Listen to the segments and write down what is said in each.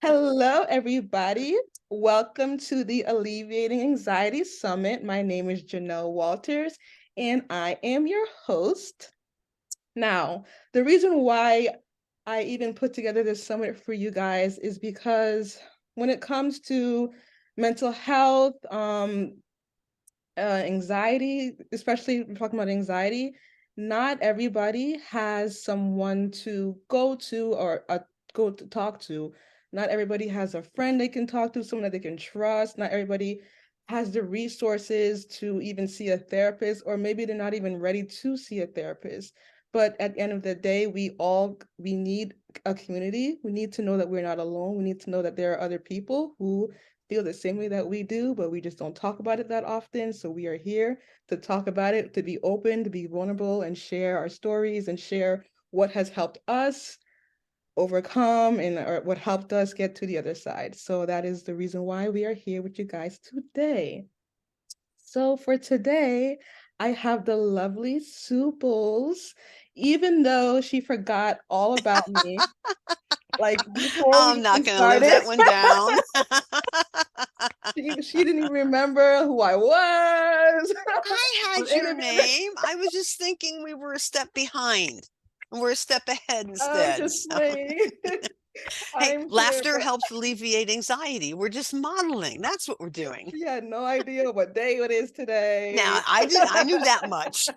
Hello, everybody. Welcome to the Alleviating Anxiety Summit. My name is Janelle Walters, and I am your host. Now, the reason why I even put together this summit for you guys is because when it comes to mental health, anxiety, especially talking about anxiety, not everybody has someone to go to or go to talk to. Not everybody has a friend they can talk to, someone that they can trust. Not everybody has the resources to even see a therapist, or maybe they're not even ready to see a therapist. But at the end of the day, we need a community. We need to know that we're not alone. We need to know that there are other people who feel the same way that we do, but we just don't talk about it that often. So we are here to talk about it, to be open, to be vulnerable, and share our stories and share what has helped us overcome and or what helped us get to the other side. So that is the reason why we are here with you guys today. So for today, I have the lovely Sue Bulls. Even though she forgot all about me, like before we I'm not even going to live started, that one down. she didn't even remember who I was. I On had your interview. name. I was just thinking we were a step behind. We're a step ahead I'm instead. just So, playing. hey, I'm here. laughter helps alleviate anxiety. We're just modeling. That's what we're doing. She had no idea what day it is Now, today. I knew that much.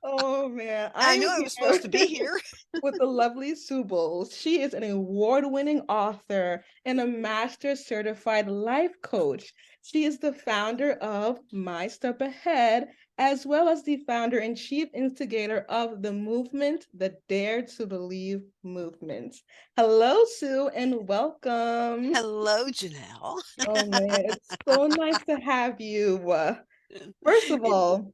Oh man, I I am knew I was supposed here to be here. with the lovely Sue Bowles. She is an award-winning author and a master certified life coach. She is the founder of My Step Ahead, as well as the founder and chief instigator of the movement, the Dare to Believe movement. Hello, Sue, and welcome. Hello, Janelle. Oh man, it's so nice to have you. First of all,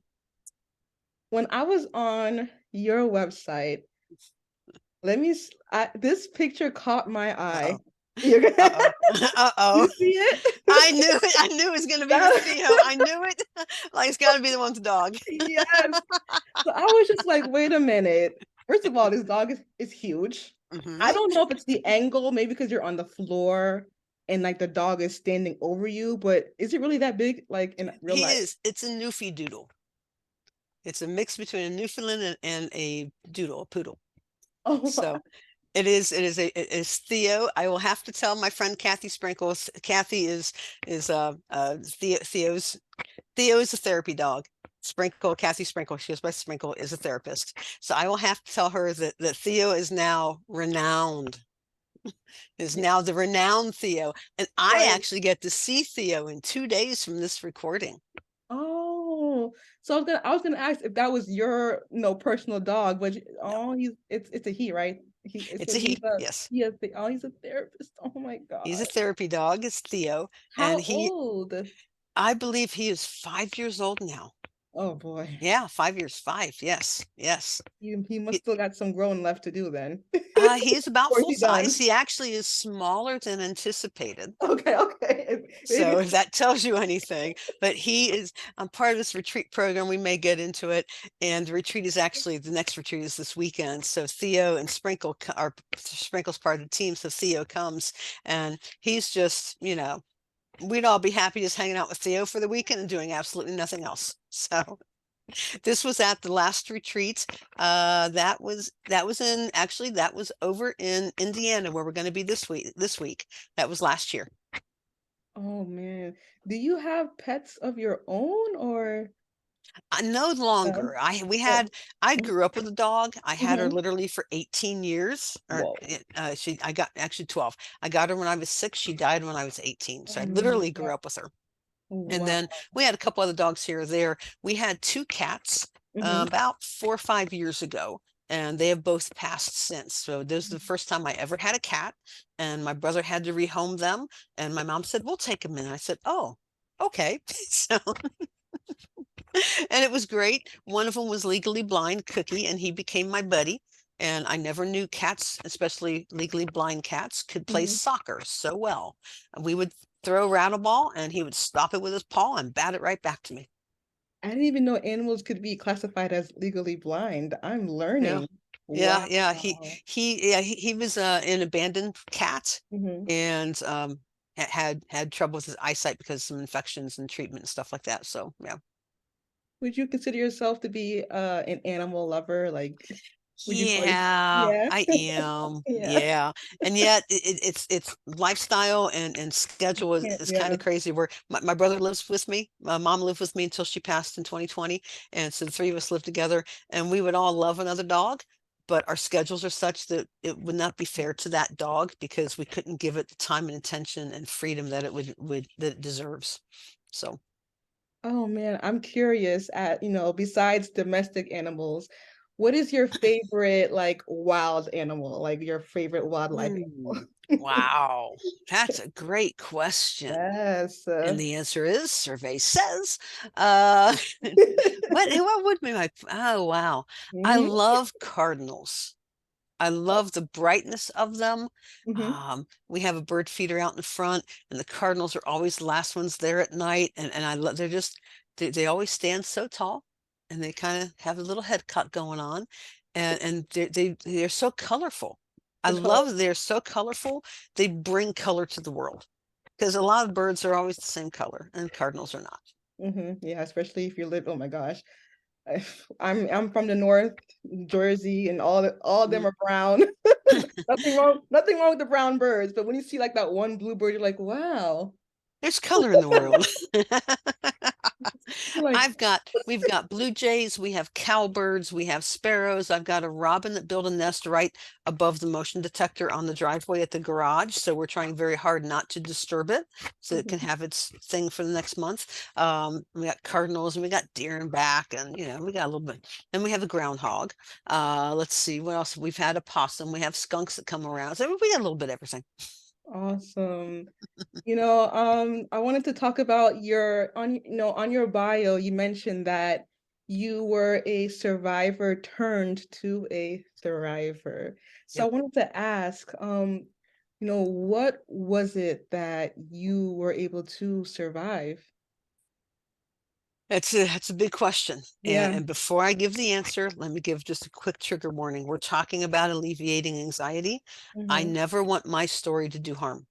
when I was on your website, this picture caught my eye. Uh-oh. You're gonna, Uh-oh. Uh-oh. you see it? I knew it. I knew it was going to be with That, Theo. I knew it. Like, it's got to be the one with the dog. yes. So I was just like, wait a minute. First of all, this dog is huge. Hmm. I don't know if it's the angle, maybe because you're on the floor and like the dog is standing over you, but is it really that big, like in real He life? is. It's a Newfie Doodle. It's a mix between a Newfoundland and a doodle, a poodle. Oh, So it is. It is Theo. I will have to tell my friend Kathy Sprinkles. Kathy Theo is a therapy dog. Sprinkle, Kathy Sprinkle, she goes by Sprinkle, is a therapist. So I will have to tell her that Theo is now renowned, is yeah, now the renowned Theo. And I right. actually get to see Theo in 2 days from this recording. Oh, so I was gonna ask if that was your personal dog, but No, oh, it's a he, right? it's So a he's he. a Yes. he's a therapist. Oh my He's a God. therapy dog. It's Theo. How And old? I believe he is 5 years old now. Oh boy. Yeah, 5 years, five. Yes, yes. He must He, still got some growing left to do then. he's about Or is full he size. done? He actually is smaller than anticipated. Okay, okay. So Maybe. if that tells you anything, but he is, I'm part of this retreat program. We may get into it. And the retreat is actually, the next retreat is this weekend. So Theo and Sprinkle's part of the team. So Theo comes and he's just, we'd all be happy just hanging out with Theo for the weekend and doing absolutely nothing else. So this was at the last retreat. That was over in Indiana where we're going to be this week. That was last year. Oh man. Do you have pets of your own or No no? longer. Oh. I grew up with a dog. I had her Mm-hmm. literally for 18 years. Or Whoa. I got actually 12. I got her when I was 6. She died when I was 18. So Oh I my literally God. grew up with her. And Wow. then we had a couple other dogs here or there. We had two cats Mm-hmm. about 4 or 5 years ago, and they have both passed since. So this is the first time I ever had a cat, and my brother had to rehome them. And my mom said, "We'll take them in." I said, "Oh, okay." So, and it was great. One of them was legally blind, Cookie, and he became my buddy. And I never knew cats, especially legally blind cats, could play Mm-hmm. soccer so well. And we would throw a rattle ball, and he would stop it with his paw and bat it right back to me. I didn't even know animals could be classified as legally blind. I'm Yeah. learning. Yeah, yeah, Wow. he was an abandoned cat Hmm. and had trouble with his eyesight because of some infections and treatment and stuff like that. So yeah. Would you consider yourself to be an animal lover? Like, would you call yourself? Yeah, Yeah. I am. Yeah. Yeah. And yet it's lifestyle and schedule Yeah. is kind Yeah. of crazy where my brother lives with me. My mom lived with me until she passed in 2020. And so the three of us lived together and we would all love another dog, but our schedules are such that it would not be fair to that dog because we couldn't give it the time and attention and freedom that it would that it deserves. So Oh man, I'm curious besides domestic animals, what is your favorite like wild animal? Like your favorite wildlife hmm, animal? wow, that's a great question. Yes. And the answer is survey says, uh, what would be my, oh, wow. I Mhm, love cardinals. I love the brightness of them. mhm. We have a bird feeder out in the front and the cardinals are always the last ones there at night. And I love, they're just, they always stand so tall and they kind of have a little head cut going on and they're so colorful. I The color. love they're so colorful. They bring color to the world because a lot of birds are always the same color and cardinals are not. Yeah, especially if you live, oh my gosh. I'm from the North, Jersey, and all of them Mm. are brown. Nothing wrong with the brown birds, but when you see like that one blue bird, you're like, wow. There's color in the world. You're like, We've got blue jays, we have cowbirds, we have sparrows. I've got a robin that built a nest right above the motion detector on the driveway at the garage. So we're trying very hard not to disturb it so it can mhm, have its thing for the next month. We got cardinals and we got deer and back and we got a little bit. Then we have a groundhog. Let's see what else. We've had a possum, we have skunks that come around. So we got a little bit of everything. awesome. I wanted to talk about on your bio, you mentioned that you were a survivor turned to a thriver. So I Yep. wanted to ask, what was it that you were able to survive? That's a big question. Yeah. And before I give the answer, let me give just a quick trigger warning. We're talking about alleviating anxiety. I Mm-hmm. never want my story to do harm.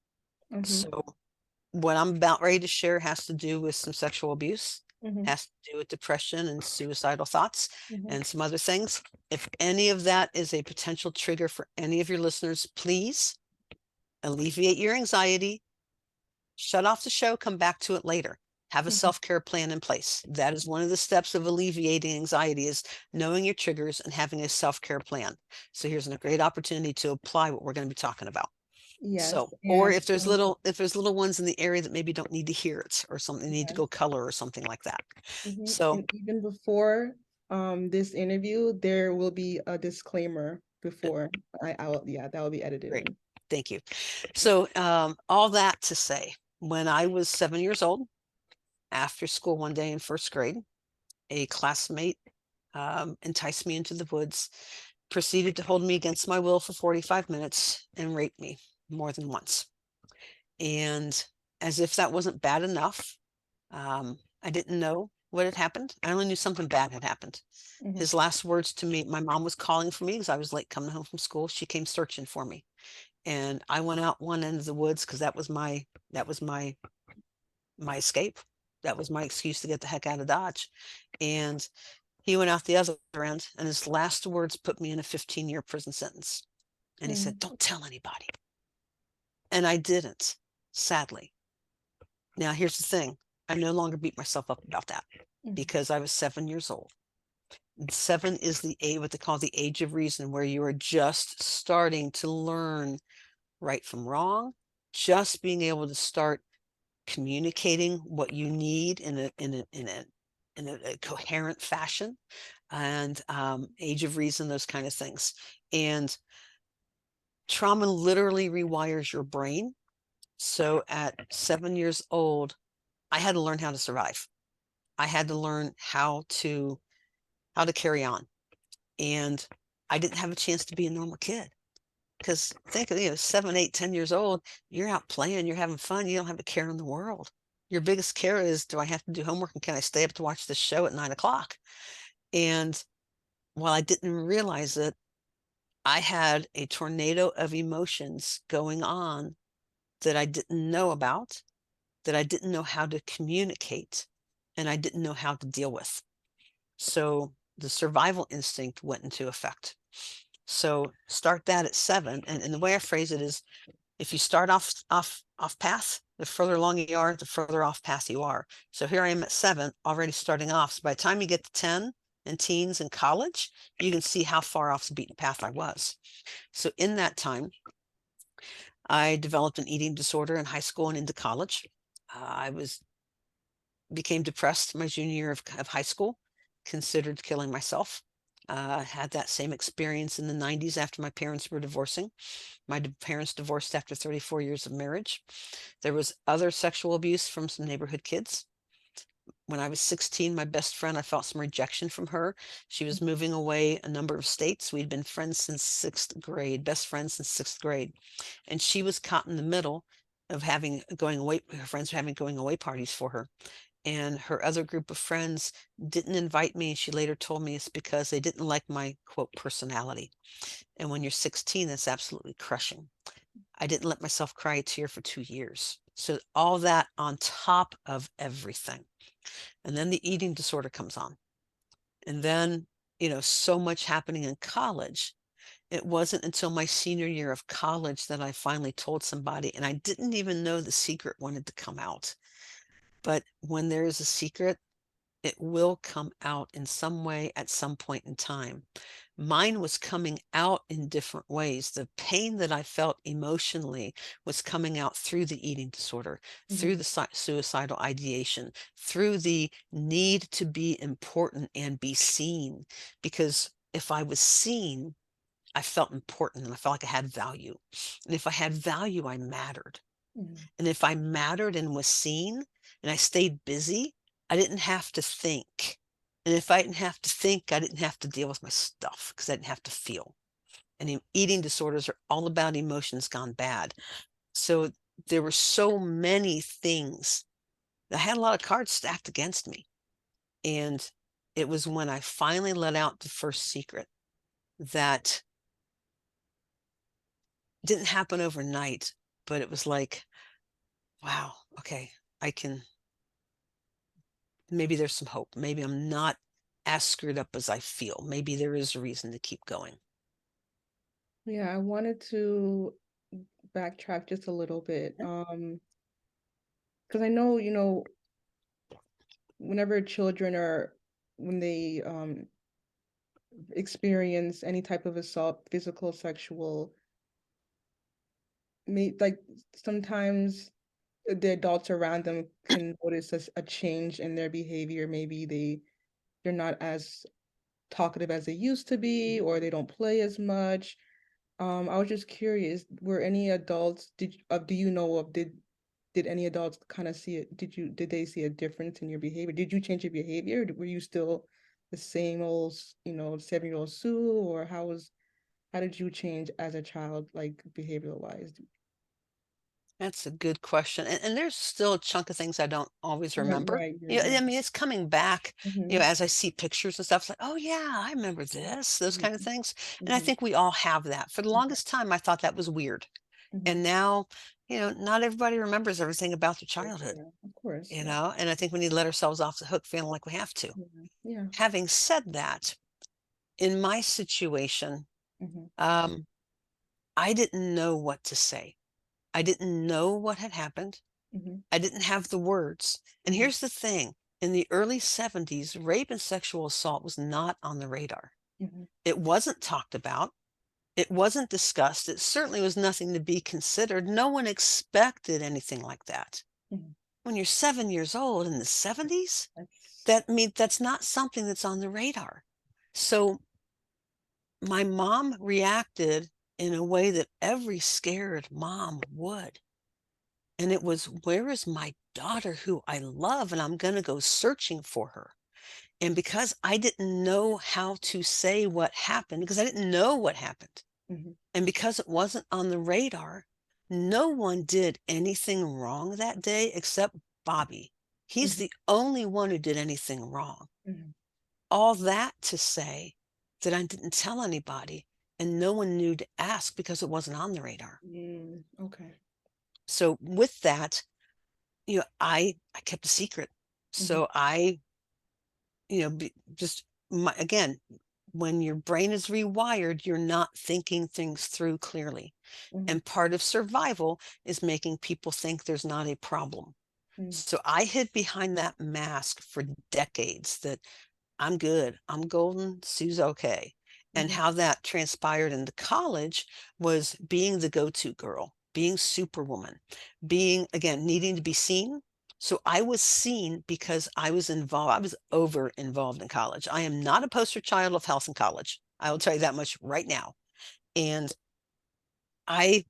Mm-hmm. So what I'm about ready to share has to do with some sexual abuse, Mm-hmm. has to do with depression and suicidal thoughts Mm-hmm. and some other things. If any of that is a potential trigger for any of your listeners, please alleviate your anxiety, shut off the show, come back to it later. Have a Mm-hmm. self-care plan in place. That is one of the steps of alleviating anxiety is knowing your triggers and having a self-care plan. So here's a great opportunity to apply what we're going to be talking about. Yes. So, or And if there's little ones in the area that maybe don't need to hear it or something, need to yeah. go color or something like that. Mhm. So And even before this interview, there will be a disclaimer before I will, yeah, that will be edited great. in. Thank you. So all that to say, when I was 7 years old, after school one day in first grade, a classmate enticed me into the woods, proceeded to hold me against my will for 45 minutes and raped me more than once. And as if that wasn't bad enough, I didn't know what had happened. I only knew something bad had happened. Mhm. His last words to me, my mom was calling for me because I was late coming home from school. She came searching for me. And I went out one end of the woods because that was my escape. That was my excuse to get the heck out of Dodge. And he went out the other end, and his last words put me in a 15-year prison sentence. And he said, Mhm. "Don't tell anybody." And I didn't, sadly. Now, here's the thing. I no longer beat myself up about that Mhm. because I was 7 years old. And 7 is the age, what they call the age of reason, where you are just starting to learn right from wrong, just being able to start communicating what you need in a coherent fashion, and age of reason, those kind of things. And trauma literally rewires your brain. So at 7 years old, I had to learn how to survive. I had to learn how to carry on. And I didn't have a chance to be a normal kid. Because think of, 7, 8, 10 years old, you're out playing, you're having fun, you don't have a care in the world. Your biggest care is, do I have to do homework and can I stay up to watch this show at 9 o'clock? And while I didn't realize it, I had a tornado of emotions going on that I didn't know about, that I didn't know how to communicate, and I didn't know how to deal with. So the survival instinct went into effect. So start that at 7. And the way I phrase it is, if you start off path, the further along you are, the further off path you are. So here I am at 7, already starting off. So by the time you get to 10 and teens and college, you can see how far off the beaten path I was. So in that time, I developed an eating disorder in high school and into college. I became depressed my junior year of high school, considered killing myself. Had that same experience in the 90s after my parents were divorcing. My parents divorced after 34 years of marriage. There was other sexual abuse from some neighborhood kids. When I was 16, my best friend, I felt some rejection from her. She was moving away a number of states. We'd been friends since 6th grade, best friends since 6th grade. And she was caught in the middle of having going away, her friends were having going away parties for her. And her other group of friends didn't invite me. She later told me it's because they didn't like my quote personality. And when you're 16, that's absolutely crushing. I didn't let myself cry a tear for 2 years. So all that on top of everything. And then the eating disorder comes on. And then, so much happening in college. It wasn't until my senior year of college that I finally told somebody, and I didn't even know the secret wanted to come out. But when there is a secret, it will come out in some way at some point in time. Mine was coming out in different ways. The pain that I felt emotionally was coming out through the eating disorder, through the suicidal ideation, through the need to be important and be seen. Because if I was seen, I felt important and I felt like I had value. And if I had value, I mattered. Mhm. And if I mattered and was seen and I stayed busy, I didn't have to think. And if I didn't have to think, I didn't have to deal with my stuff because I didn't have to feel. And eating disorders are all about emotions gone bad. So there were so many things. I had a lot of cards stacked against me. And it was when I finally let out the first secret that didn't happen overnight, but it was like, wow, okay, I can, maybe there's some hope. Maybe I'm not as screwed up as I feel. Maybe there is a reason to keep going. Yeah, I wanted to backtrack just a little bit. Because I know, whenever children are when they experience any type of assault, physical, sexual, like sometimes the adults around them can notice a change in their behavior. Maybe they're not as talkative as they used to be, or they don't play as much. I was just curious, were any adults do you know of did any adults kind of see it? Did they see a difference in your behavior? Did you change your behavior? Were you still the same old, 7-year-old Sue, or how did you change as a child, like behavioral wise? That's a good question. And there's still a chunk of things I don't always Right, remember. right, I mean, it's coming back, mm-hmm, as I see pictures and stuff, it's like, oh yeah, I remember this, those kind of mm-hmm, things. And I mm-hmm, think we all have that. For the longest time, I thought that was weird. mm-hmm. And now, not everybody remembers everything about their Course, childhood, yeah, of course, and I think we need to let ourselves off the hook feeling like we have to. yeah, yeah, Having said that, in my situation, mm-hmm, um, I didn't know what to say. I didn't know what had happened. mm-hmm, I didn't have the words. And mm-hmm, here's the thing, in the early 70s, rape and sexual assault was not on the radar. mm-hmm, It wasn't talked about. It wasn't discussed. It certainly was nothing to be considered. No one expected anything like that. mm-hmm. When you're 7 years old in the 70s, That's that's not something that's on the radar. So my mom reacted in a way that every scared mom would. And it was, where is my daughter who I love? And I'm going to go searching for her. And because I didn't know how to say what happened, because I didn't know what happened, mm-hmm, and because it wasn't on the radar, no one did anything wrong that day except Bobby. He's mm-hmm, the only one who did anything wrong. mm-hmm, All that to say that I didn't tell anybody. and no one knew to ask because it wasn't on the radar. Okay. So with that, I kept a secret. Mhm, So just again, when your brain is rewired, you're not thinking things through clearly. mhm, And part of survival is making people think there's not a problem. mm, So I hid behind that mask for decades that I'm good, I'm golden, Sue's okay. And mhm, how that transpired into college was being the go-to girl, being superwoman, being, again, needing to be seen. So I was seen because I was involved. I was over involved in college. I am not a poster child of health in college. I will tell you that much right now. And I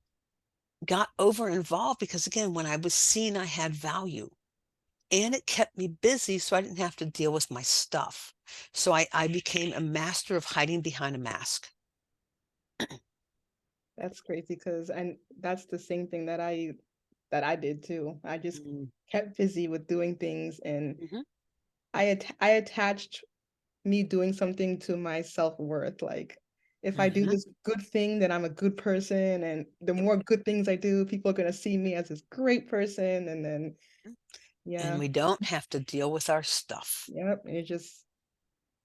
got over involved because, again, when I was seen, I had value and it kept me busy so I didn't have to deal with my stuff. So I became a master of hiding behind a mask. that's crazy because and that's the same thing that I did too. I just Mm, kept busy with doing things, and mhm. I attached me doing something to my self-worth. Like, if I do Mhm. this good thing, then I'm a good person, and the Yep. more good things I do, people are gonna see me as this great person, and then And yeah, we don't have to deal with our stuff. yep, and it just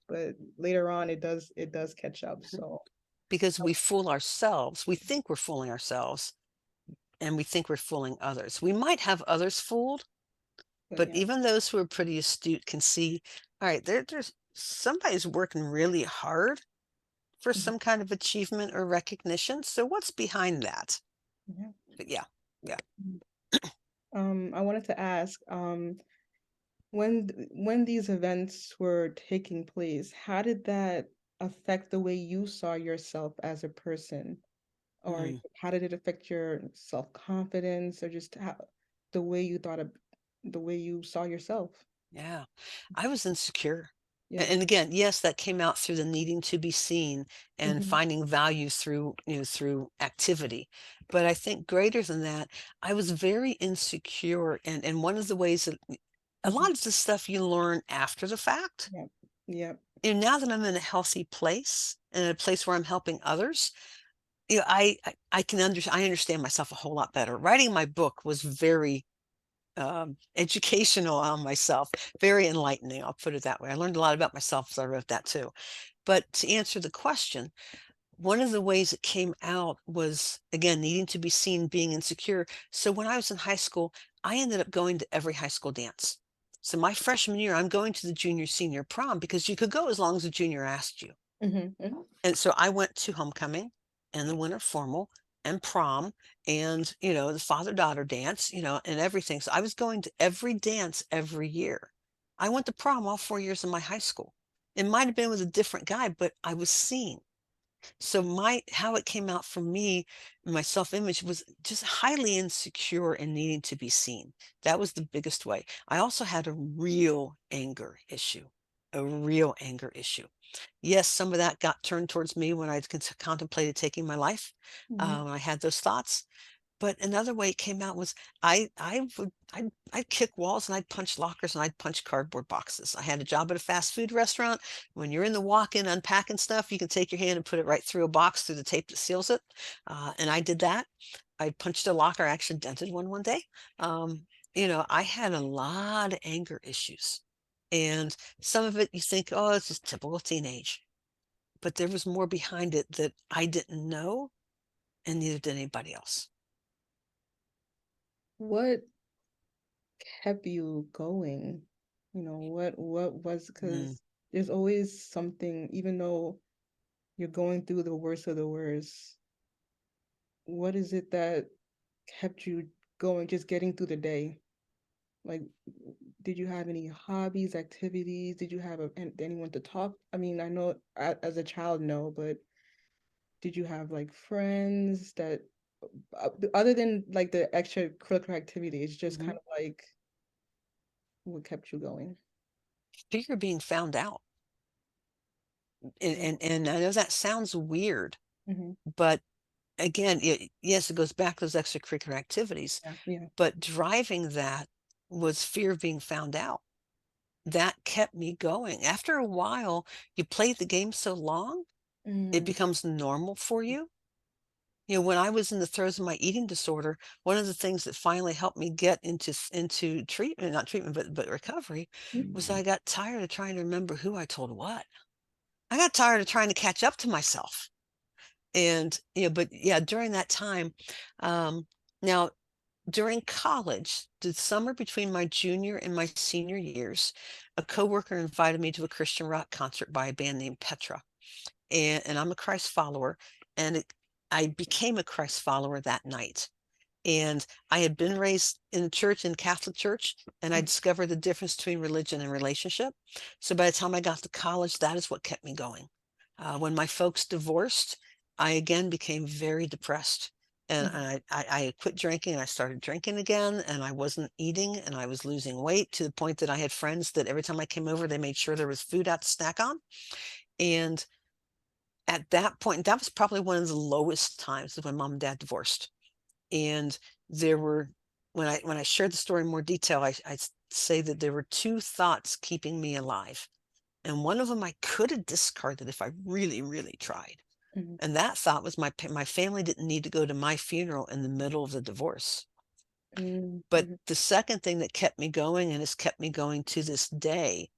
but later on it does catch up. Mhm. So, Because we fool ourselves. We think we're fooling ourselves and we think we're fooling others. We might have others fooled, but but yeah. even those who are pretty astute can see, all right, there's somebody's working really hard for Mhm. some kind of achievement or recognition. So what's behind that? Yeah. But yeah, yeah. Mhm. I wanted to ask, when these events were taking place, how did that affect the way you saw yourself as a person? Or Mm. how did it affect your self-confidence, or just how the way you thought of the way you saw yourself? Yeah, I was insecure. Yeah. And again, yes, that came out through the needing to be seen and Mhm, finding value through, through activity. But I think greater than that, I was very insecure. And one of the ways that a mhm. lot of the stuff you learn after the fact, Yep. Yep. now that I'm in a healthy place and a place where I'm helping others, I understand myself a whole lot better. Writing my book was very educational on myself, very enlightening. I'll put it that way. I learned a lot about myself as I wrote that too. But to answer the question, one of the ways it came out was, again, needing to be seen, being insecure. So when I was in high school, I ended up going to every high school dance. So my freshman year, I'm going to the junior senior prom because you could go as long as the junior asked you. Mhm, mhm, And so I went to homecoming and the winter formal and prom and, the father-daughter dance, and everything. So I was going to every dance every year. I went to prom all 4 years of my high school. It might have been with a different guy, but I was seen. So how it came out for me, my self-image was just highly insecure and needing to be seen. That was the biggest way. I also had a real anger issue, a real anger issue. Yes, some of that got turned towards me when I contemplated taking my life. mhm. I had those thoughts. But another way it came out was I'd kick walls and I'd punch lockers and I'd punch cardboard boxes. I had a job at a fast food restaurant. When you're in the walk-in unpacking stuff, you can take your hand and put it right through a box through the tape that seals it. And I did that. I punched a locker. I actually dented one day. Um, I had a lot of anger issues. And some of it you think, oh, it's just typical teenage. But there was more behind it that I didn't know, and neither did anybody else. What kept you going? What was, Mm. because there's always something, even though you're going through the worst of the worst, what is it that kept you going, just getting through the day? Like, did you have any hobbies, activities? Did you have anyone to talk? I mean, I know as a child, no, but did you have like friends that, other than like the extracurricular activities, just kind Mhm. of like what kept you going? Fear of being found out. And, Mm, and I know that sounds weird, mhm. but again, yes, it goes back to those extracurricular activities, Yeah, yeah. but driving that was fear of being found out. That kept me going. After a while, you played the game so long, It Mm, becomes normal for you. You know, when I was in the throes of my eating disorder, one of the things that finally helped me get into treatment, not treatment, but recovery, was mm, I got tired of trying to remember who I told what. I got tired of trying to catch up to myself. And, but yeah, during that time, um, now during college, the summer between my junior and my senior years, a coworker invited me to a Christian rock concert by a band named Petra. And I'm a Christ follower, and I became a Christ follower that night. And I had been raised in the church, in Catholic church, and I mm, discovered the difference between religion and relationship. So by the time I got to college, that is what kept me going. When my folks divorced, I again became very depressed. And mm, I quit drinking and I started drinking again, and I wasn't eating and I was losing weight to the point that I had friends that every time I came over, they made sure there was food out to snack on. And at that point, that was probably one of the lowest times when mom and dad divorced. And there were, when I shared the story in more detail, I say that there were two thoughts keeping me alive. And one of them I could have discarded if I really, really tried. mm, And that thought was my family didn't need to go to my funeral in the middle of the divorce. mm, But mhm, the second thing that kept me going and has kept me going to this day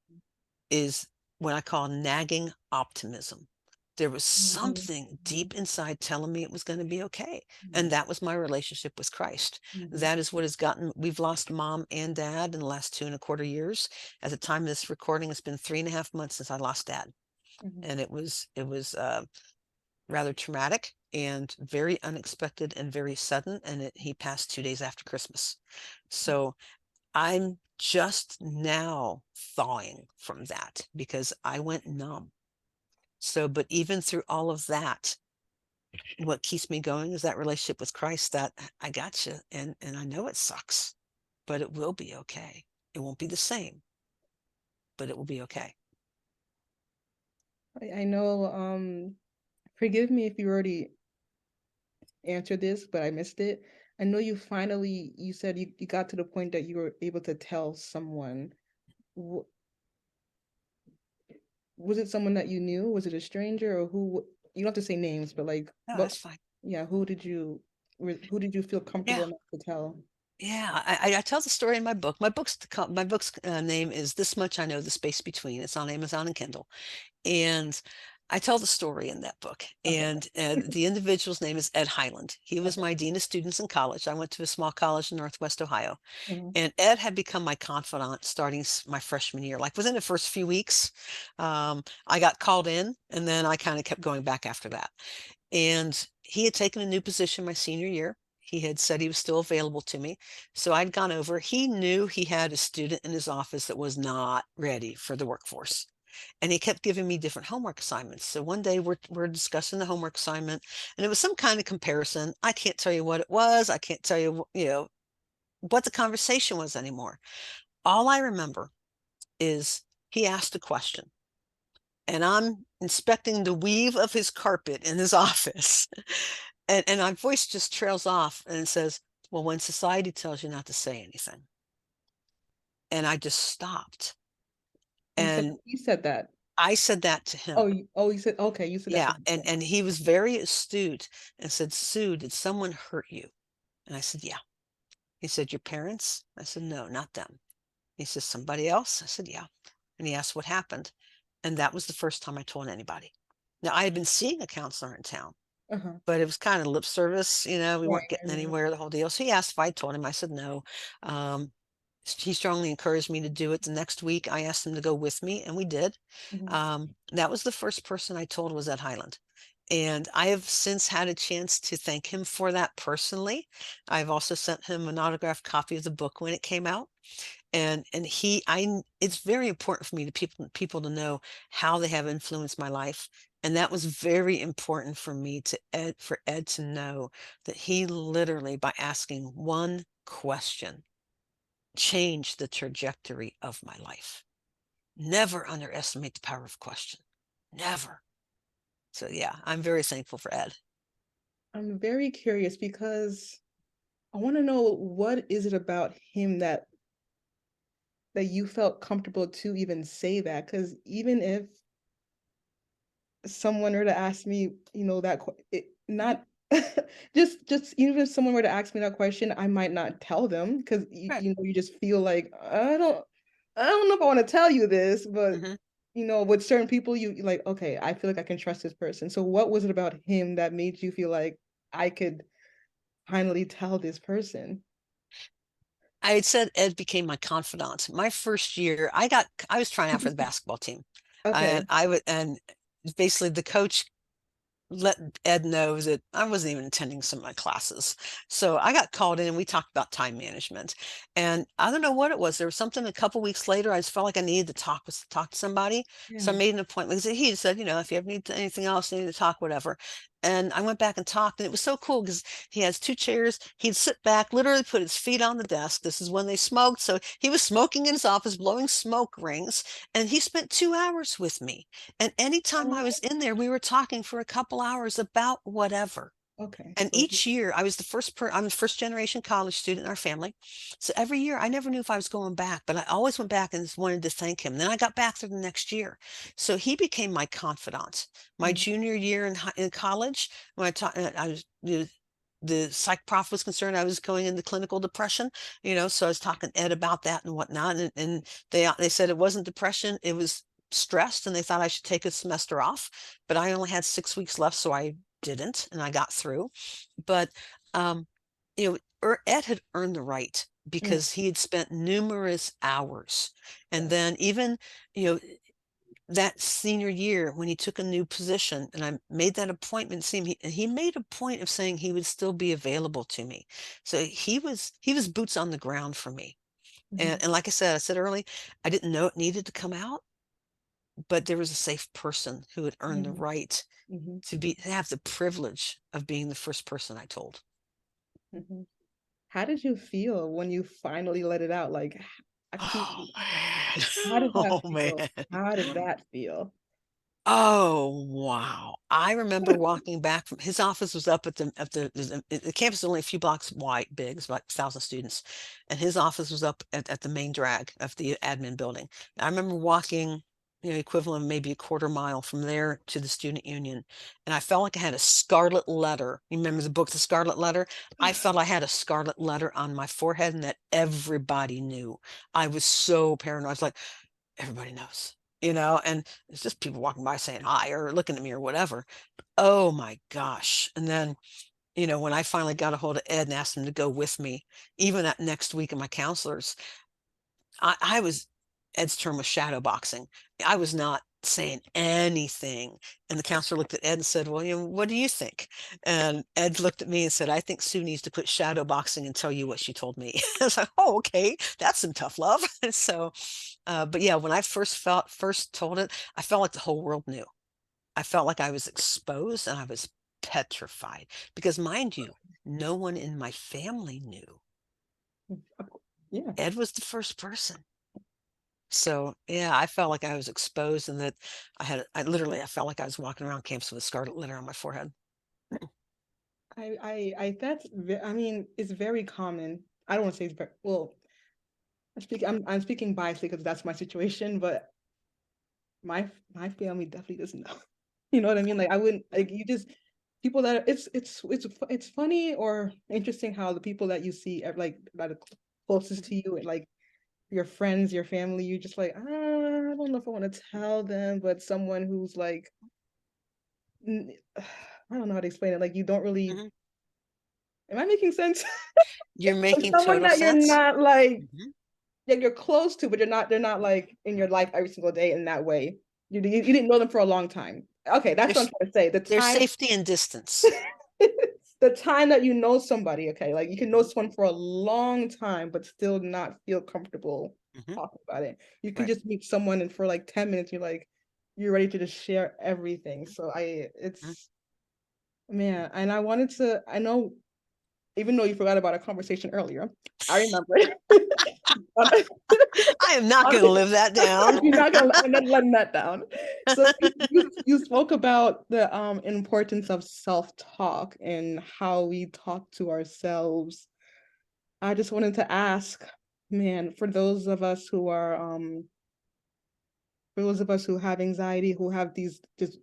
is what I call nagging optimism. There was mhm, something deep inside telling me it was going to be okay. And mhm, that was my relationship with Christ. mhm, That is what has gotten, we've lost mom and dad in the last 2.25 years. At the time of this recording, it's been 3.5 months since I lost dad. mhm. And it was rather traumatic and very unexpected and very sudden. And he passed 2 days after Christmas. So I'm just now thawing from that because I went numb. So, but even through all of that, what keeps me going is that relationship with Christ, that I got you. And I know it sucks, but it will be okay. It won't be the same, but it will be okay. I know, forgive me if you already answered this, but I missed it. I know you said you got to the point that you were able to tell someone. W- Was it someone that you knew? Was it a stranger or who? You don't have to say names, but like, No, what? that's fine. Yeah, who did you feel Yeah. comfortable enough to tell? Yeah, I tell the story in my book. My book's name is This Much I Know, The Space Between. It's on Amazon and Kindle. And I tell the story in that book. Okay. And the individual's name is Ed Highland. He was Okay. my dean of students in college. I went to a small college in Northwest Ohio. Mhm, And Ed had become my confidant starting my freshman year. Like within the first few weeks, I got called in, and then I kind of kept going back after that. And he had taken a new position my senior year. He had said he was still available to me. So I'd gone over. He knew he had a student in his office that was not ready for the workforce. And he kept giving me different homework assignments. So one day we're discussing the homework assignment, and it was some kind of comparison. I can't tell you what it was. I can't tell you, what the conversation was anymore. All I remember is he asked a question, and I'm inspecting the weave of his carpet in his office. And my voice just trails off and it says, well, when society tells you not to say anything. And I just stopped. And You said that. I said that to him. You said okay. You said that to Yeah. me. And he was very astute and said, Sue, did someone hurt you? And I said, yeah. He said, your parents? I said, no, not them. He says, somebody else? I said, yeah. And he asked what happened. And that was the first time I told anybody. Now, I had been seeing a counselor in town, Uh-huh. but it was kind of lip service. We Right. weren't getting Right. Right. anywhere, the whole deal. So he asked if I told him. I said no. Um, he strongly encouraged me to do it. The next week, I asked him to go with me, and we did. Mhm, That was the first person I told was Ed Highland. And I have since had a chance to thank him for that personally. I've also sent him an autographed copy of the book when it came out. And it's very important for me to people to know how they have influenced my life. And that was very important for me for Ed to know that he literally, by asking one question, changed the trajectory of my life. Never underestimate the power of question. Never. So yeah, I'm very thankful for Ed. I'm very curious because I want to know what is it about him that you felt comfortable to even say that? Because even if someone were to ask me, not just even if someone were to ask me that question, I might not tell them because Right. you just feel like I don't know if I want to tell you this, but Mhm. with certain people, you like, okay, I feel like I can trust this person. So what was it about him that made you feel like I could finally tell this person? I had said Ed became my confidant. My first year, I was trying out for the basketball team, and Okay. basically the coach let Ed know that I wasn't even attending some of my classes. So I got called in and we talked about time management. And I don't know what it was. There was something a couple weeks later, I just felt like I needed to talk to somebody. So I Yeah. made an appointment. He said, if you ever need anything else, you need to talk, whatever. And I went back and talked, and it was so cool because he has two chairs. He'd sit back, literally put his feet on the desk. This is when they smoked. So he was smoking in his office, blowing smoke rings, and he spent 2 hours with me. And anytime I Oh, was in there, we were talking for a couple hours about whatever. okay. And So each year I was I'm the first generation college student in our family. So every year I never knew if I was going back, but I always went back and just wanted to thank him. Then I got back there the next year. So he became my confidant. My Mhm. junior year in college, when I was, the psych prof was concerned I was going into clinical depression, so I was talking to Ed about that and whatnot. And they said it wasn't depression, it was stressed, and they thought I should take a semester off. But I only had 6 weeks left, so I didn't, and I got through. But Ed had earned the right Mm, because he had spent numerous hours. And yes. then even, you know, that senior year when he took a new position and I made that appointment see him, he made a point of saying he would still be available to me. So he was boots on the ground for me. Mhm, And like I said early, I didn't know it needed to come out, but there was a safe person who had earned the mhm, right mhm, to have the privilege of being the first person I told. mhm. How did you feel when you finally let it out? Like, Oh man. how did that Oh man. feel? How did that feel? Oh, wow. I remember walking back from his office was up the campus is only a few blocks wide, big, it's about 1,000 students. And his office was up at the main drag of the admin building. I remember walking, equivalent of maybe a quarter mile from there to the student union. And I felt like I had a scarlet letter. You remember the book, The Scarlet Letter? I felt I had a scarlet letter on my forehead and that everybody knew. I was so paranoid. I was like, everybody knows, and it's just people walking by saying hi or looking at me or whatever. Oh my gosh. And then, when I finally got a hold of Ed and asked him to go with me, even that next week of my counselors, I was, Ed's term was shadow boxing. I was not saying anything. And the counselor looked at Ed and said, well, what do you think? And Ed looked at me and said, I think Sue needs to quit shadow boxing and tell you what she told me. I was like, oh, okay, that's some tough love. And so, but yeah, when I first told it, I felt like the whole world knew. I felt like I was exposed and I was petrified because, mind you, no one in my family knew. Yeah. Ed was the first person. So yeah, I felt like I was exposed and that I felt like I was walking around campus with a scarlet letter on my forehead. I mean, it's very common. I don't want to say it's very, well, I'm speaking biasly because that's my situation, but my family definitely doesn't know. You know what I mean? Like I wouldn't like you just people that it's funny or interesting how the people that you see like that are closest to you and like your friends, your family, you just like, I don't know if I want to tell them, but someone who's like I don't know how to explain it. Like you don't really Mhm. am I making sense? You're Like making someone total that you're sense. not like Mhm. yeah, you're close to, but they're not like in your life every single day in that way. You didn't know them for a long time. Okay, that's what I'm There's trying to say. there's safety and distance. The time that you know somebody, okay, like you can know someone for a long time, but still not feel comfortable Mhm. talking about it. You could Right. just meet someone and for like 10 minutes, you're ready to just share everything. So Mhm. it's man, and I know even though you forgot about a conversation earlier, I remember. I am not going to live that down. I'm not letting that down. So you spoke about the importance of self-talk and how we talk to ourselves. I just wanted to ask, man, for those of us who are for those of us who have anxiety, who have these just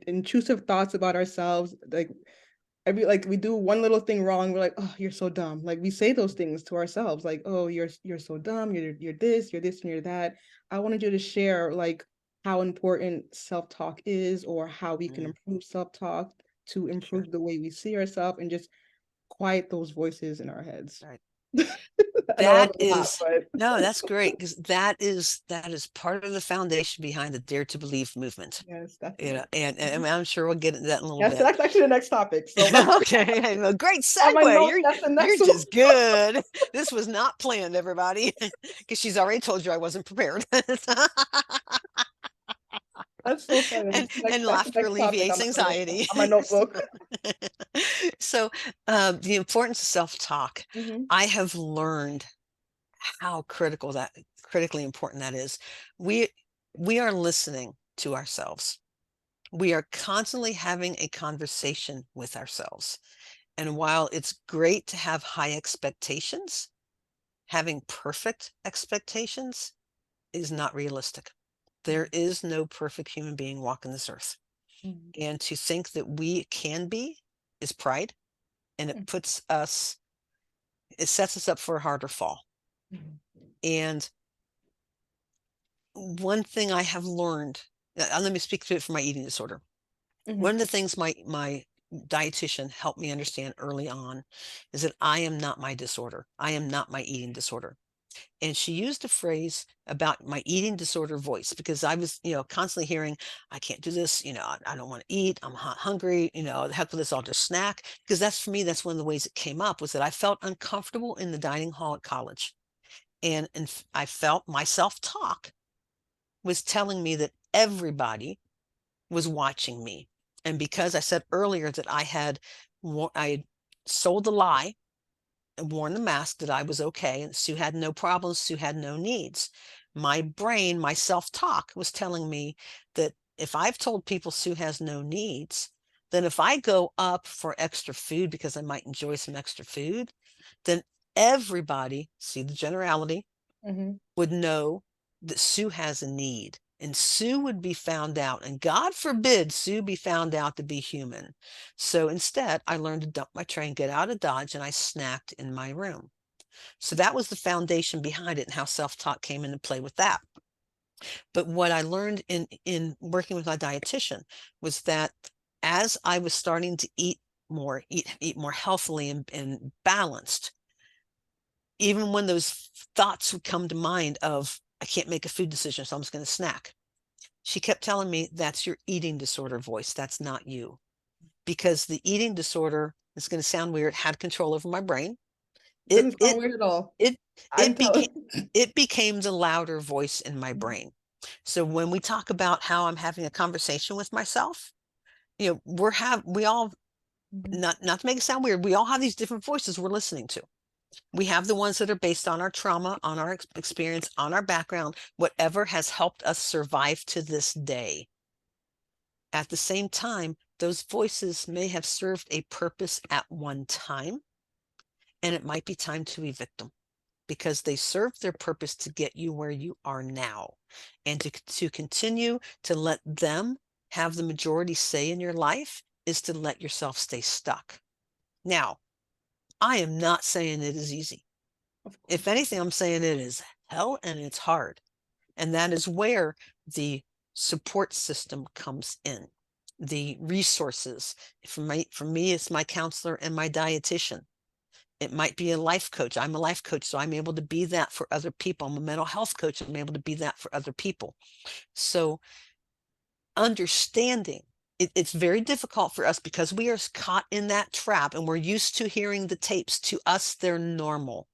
intrusive thoughts about ourselves, like like we do one little thing wrong, we're like, oh, you're so dumb. Like we say those things to ourselves, like, oh, you're so dumb, you're this, and you're that. I wanted you to share like how important self-talk is, or how we can Mm, improve self-talk to sure. improve the way we see ourselves and just quiet those voices in our heads. Right. I know That that's a lot, is, but no, that's great, because that is part of the foundation behind the Dare to Believe movement. yes, You know, definitely. and I'm sure we'll get into that in a little Yes, bit. that's actually the next topic. So Okay, a great on my segue. notes, You're that's the you're next one. just good. This was not planned, everybody, because she's already told you I wasn't prepared. That's so funny. And That's the laughter next topic alleviates anxiety. on my notebook. So, the importance of self-talk. Mhm, I have learned how critically important that is. We we are listening to ourselves. We are constantly having a conversation with ourselves. And while it's great to have high expectations, having perfect expectations is not realistic. There mhm, is no perfect human being walking this earth. mhm, And to think that we can be is pride, and it sets us up for a harder fall. mhm, And one thing I have learned, let me speak to it for my eating disorder. mhm, One of the things my dietitian helped me understand early on is that I am not my disorder. I am not my eating disorder. And she used a phrase about my eating disorder voice, because I was, constantly hearing, I can't do this, I don't want to eat, I'm hungry, the heck with this, I'll just snack. Because that's, for me, that's one of the ways it came up, was that I felt uncomfortable in the dining hall at college. And I felt my self-talk was telling me that everybody was watching me. And because I said earlier that I had sold the lie and worn the mask that I was okay and Sue had no problems, Sue had no needs. My brain, my self-talk was telling me that if I've told people Sue has no needs, then if I go up for extra food because I might enjoy some extra food, then everybody, see the generality, mhm, would know that Sue has a need. And Sue would be found out. And God forbid Sue be found out to be human. So instead, I learned to dump my tray and get out of Dodge, and I snacked in my room. So that was the foundation behind it, and how self-talk came into play with that. But what I learned in working with my dietitian was that as I was starting to eat more healthily and balanced, even when those thoughts would come to mind of, I can't make a food decision, so I'm just going to snack. She kept telling me, that's your eating disorder voice. That's not you. Because the eating disorder, it's going to sound weird, had control over my brain. It, doesn't sound it, weird at all. it, I'm it became, telling. it became the louder voice in my Mhm, brain. So when we talk about how I'm having a conversation with myself, we all, mhm, not to make it sound weird, we all have these different voices we're listening to. We have the ones that are based on our trauma, on our experience, on our background, whatever has helped us survive to this day. At the same time, those voices may have served a purpose at one time, and it might be time to evict them, because they served their purpose to get you where you are now. And to continue to let them have the majority say in your life is to let yourself stay stuck. Now, I am not saying it is easy. of If course. anything, I'm saying it is hell, and it's hard. And that is where the support system comes in. The resources. For me, it's my counselor and my dietitian. It might be a life coach. I'm a life coach, so I'm able to be that for other people. I'm a mental health coach. I'm able to be that for other people. So understanding, it's very difficult for us because we are caught in that trap, and we're used to hearing the tapes. To us, they're normal.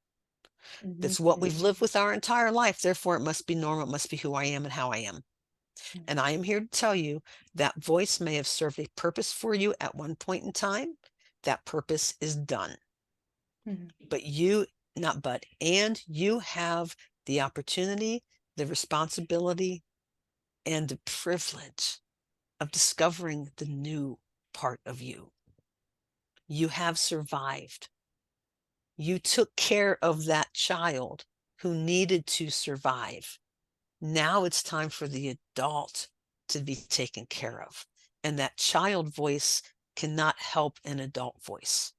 Mhm, That's what we've lived with our entire life. Therefore, it must be normal. It must be who I am and how I am. mhm, And I am here to tell you that voice may have served a purpose for you at one point in time. That purpose is done. mhm, But you, not but, and you have the opportunity, the responsibility, and the privilege of discovering the new part of you. You have survived. You took care of that child who needed to survive. Now it's time for the adult to be taken care of. And that child voice cannot help an adult voice.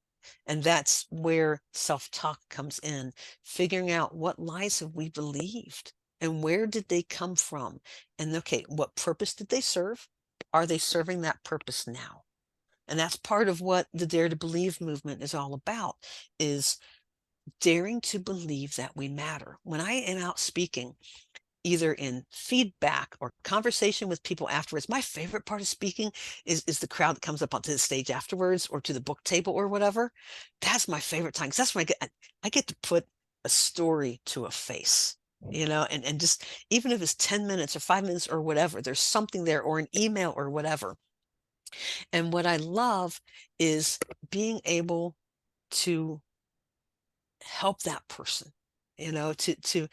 And that's where self-talk comes in, figuring out what lies have we believed and where did they come from? And okay, what purpose did they serve? Are they serving that purpose now? And that's part of what the Dare to Believe movement is all about, is daring to believe that we matter. When I am out speaking, either in feedback or conversation with people afterwards, my favorite part of speaking is the crowd that comes up onto the stage afterwards or to the book table or whatever. That's my favorite time, because that's when I get to put a story to a face, and just, even if it's 10 minutes or 5 minutes or whatever, there's something there, or an email or whatever. And what I love is being able to help that person, to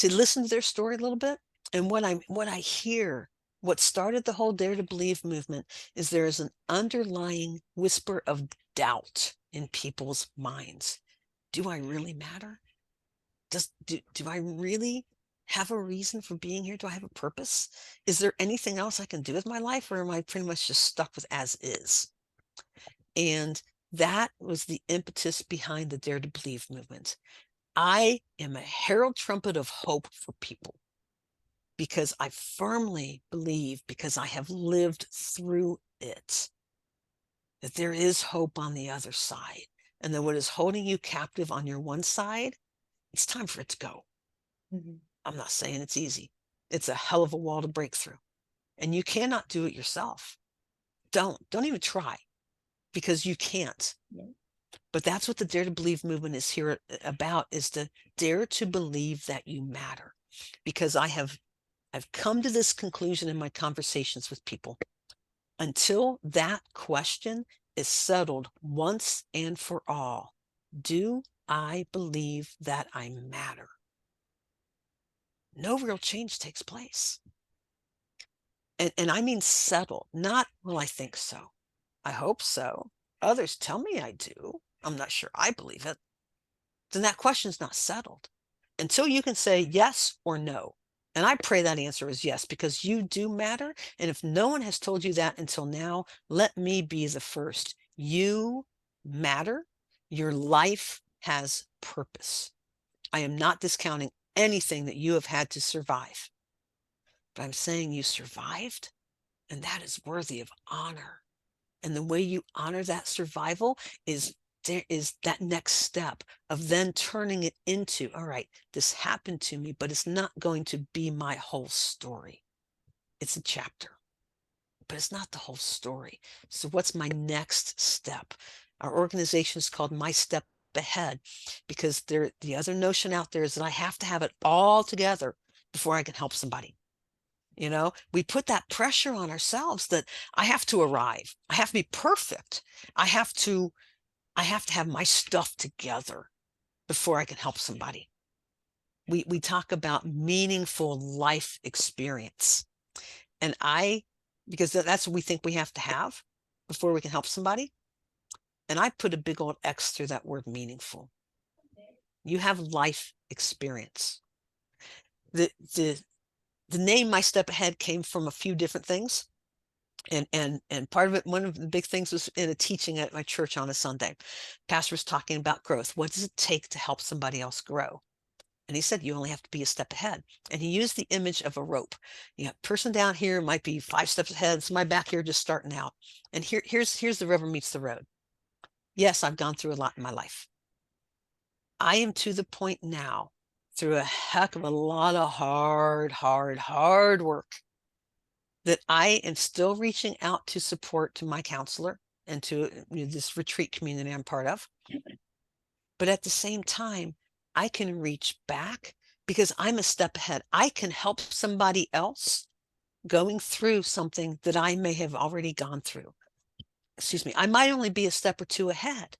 listen to their story a little bit. And what I hear, what started the whole Dare to Believe movement, is there is an underlying whisper of doubt in people's minds. Do I really matter? Do I really have a reason for being here? Do I have a purpose? Is there anything else I can do with my life, or am I pretty much just stuck with as is? And that was the impetus behind the Dare to Believe movement. I am a herald trumpet of hope for people, because I firmly believe, because I have lived through it, that there is hope on the other side. And that what is holding you captive on your one side, it's time for it to go. Mhm. I'm not saying it's easy. It's a hell of a wall to break through. And you cannot do it yourself. Don't even try, because you can't. Yeah. But that's what the Dare to Believe movement is here about, is to dare to believe that you matter. Because I've come to this conclusion in my conversations with people. Until that question is settled once and for all, do I believe that I matter? No real change takes place. And I mean settled, not, well, I think so. I hope so. Others tell me I do. I'm not sure I believe it. Then that question's not settled until you can say yes or no. And I pray that answer is yes, because you do matter. And if no one has told you that until now, let me be the first. You matter. Your life has purpose. I am not discounting anything that you have had to survive, but I'm saying you survived, and that is worthy of honor. And the way you honor that survival is, there is that next step of then turning it into, all right, this happened to me, but it's not going to be my whole story. It's a chapter, but it's not the whole story. So what's my next step? Our organization is called My Step Ahead, because the other notion out there is that I have to have it all together before I can help somebody. We put that pressure on ourselves that I have to arrive. I have to be perfect. I have to have my stuff together before I can help somebody. We talk about meaningful life experience. And because that's what we think we have to have before we can help somebody. And I put a big old X through that word meaningful. You have life experience. The name My Step Ahead came from a few different things. And part of it, one of the big things, was in a teaching at my church on a Sunday. Pastor was talking about growth. What does it take to help somebody else grow? And he said, you only have to be a step ahead. And he used the image of a rope. Person down here might be 5 steps ahead. Somebody back here just starting out. And here's the rubber meets the road. Yes, I've gone through a lot in my life. I am to the point now, through a heck of a lot of hard work, that I am still reaching out to support to my counselor and to this retreat community I'm part of. But at the same time, I can reach back because I'm a step ahead. I can help somebody else going through something that I may have already gone through. Excuse me. I might only be a step or two ahead,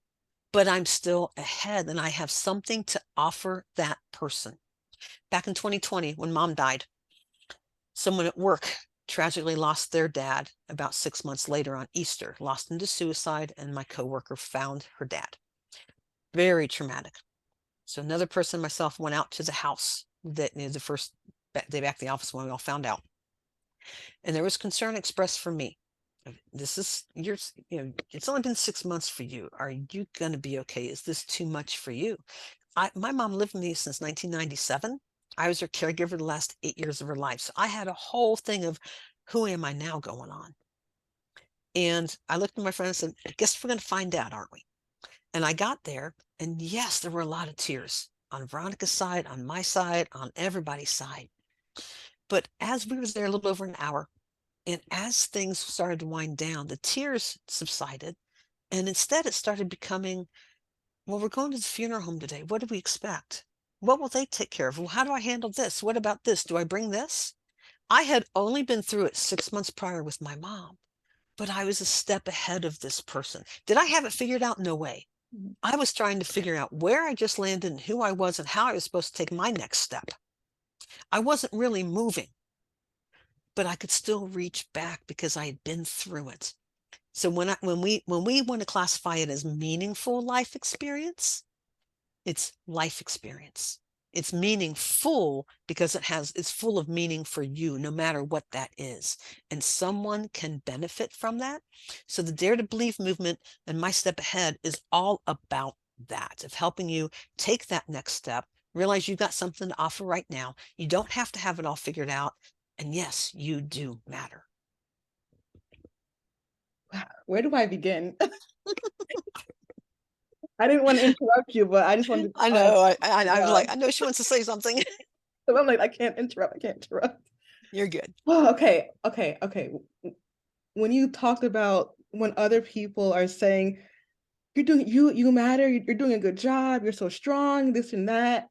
but I'm still ahead, and I have something to offer that person. Back in 2020, when Mom died, someone at work tragically lost their dad about 6 months later on Easter, lost him to suicide, and my coworker found her dad. Very traumatic. So another person, myself, went out to the house that the first day back in the office when we all found out. And there was concern expressed for me. This is it's only been 6 months for you. Are you going to be okay? Is this too much for you? My mom lived with me since 1997. I was her caregiver the last 8 years of her life. So I had a whole thing of who am I now going on? And I looked at my friend and said, I guess we're going to find out, aren't we? And I got there, and yes, there were a lot of tears on Veronica's side, on my side, on everybody's side. But as we was there a little over an hour, and as things started to wind down, the tears subsided. And instead it started becoming, well, we're going to the funeral home today. What do we expect? What will they take care of? Well, how do I handle this? What about this? Do I bring this? I had only been through it 6 months prior with my mom, but I was a step ahead of this person. Did I have it figured out? No way. I was trying to figure out where I just landed and who I was and how I was supposed to take my next step. I wasn't really moving, but I could still reach back because I had been through it. So when we want to classify it as meaningful life experience, it's life experience. It's meaningful because it's full of meaning for you, no matter what that is. And someone can benefit from that. So the Dare to Believe movement and My Step Ahead is all about that, of helping you take that next step, realize you've got something to offer right now. You don't have to have it all figured out. And yes, you do matter. Where do I begin? I didn't want to interrupt you, but I just wanted I to, know. I'm yeah. like, I know she wants to say something. So I'm like, I can't interrupt. I can't interrupt. You're good. Oh, okay. When you talked about when other people are saying, you matter, you're doing a good job, you're so strong, this and that.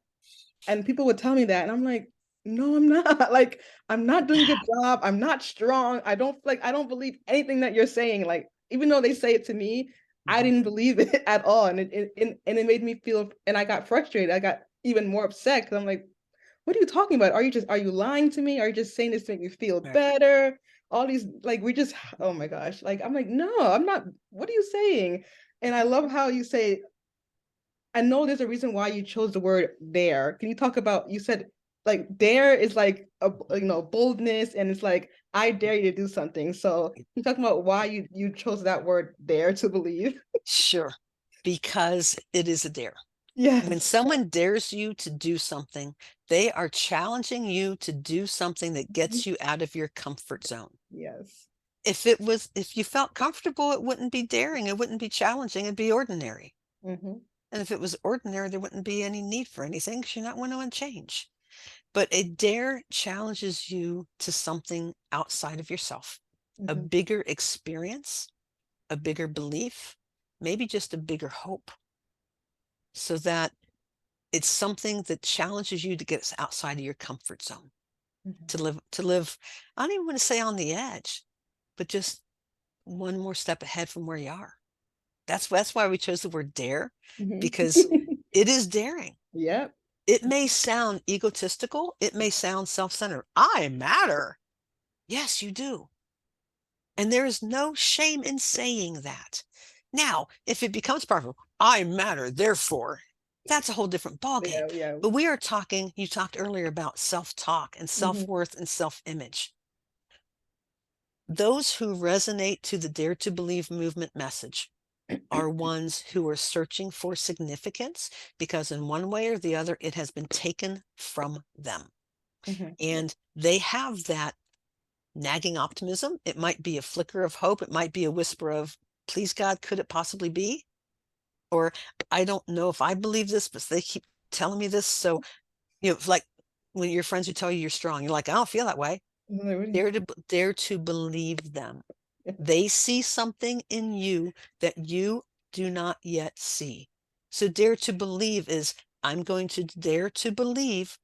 And people would tell me that. And I'm like, no, I'm not. Like, I'm not doing a good job. I'm not strong. I don't believe anything that you're saying. Like, even though they say it to me, I Mhm. didn't believe it at all. And it made me feel, and I got frustrated. I got even more upset because I'm like, what are you talking about? Are you lying to me? Are you just saying this to make me feel Right. better? All these, like, oh my gosh. Like, I'm like, no, I'm not. What are you saying? And I love how you say, I know there's a reason why you chose the word dare. Can you talk about, you said like dare is like boldness, and it's like I dare you to do something. So can you talk about why you chose that word dare to believe? Sure. Because it is a dare. When Yes. someone dares you to do something, they are challenging you to do something that gets you out of your comfort zone. Yes. If you felt comfortable, it wouldn't be daring, it wouldn't be challenging, it'd be ordinary. Hmm. And if it was ordinary, there wouldn't be any need for anything because you're not going to change. But a dare challenges you to something outside of yourself, a Hmm. bigger experience, a bigger belief, maybe just a bigger hope, so that it's something that challenges you to get outside of your comfort zone, Hmm. to live, I don't even want to say on the edge, but just one more step ahead from where you are. That's why we chose the word dare, Hmm. because it is daring. Yep. It may sound egotistical, it may sound self-centered. I matter. Yes, you do. And there is no shame in saying that. Now, if it becomes powerful, I matter, therefore, that's a whole different ballgame. Yeah. Yeah. But we are talking, you talked earlier about self-talk and Hmm. self-worth and self-image. Those who resonate to the Dare to Believe movement message are ones who are searching for significance because in one way or the other, it has been taken from them. Hmm. And they have that nagging optimism. It might be a flicker of hope. It might be a whisper of, please God, could it possibly be? Or I don't know if I believe this, but they keep telling me this. So, like when your friends who tell you you're strong, you're like, I don't feel that way. Dare to believe them. They see something in you that you do not yet see. So dare to believe is, I'm going to dare to believe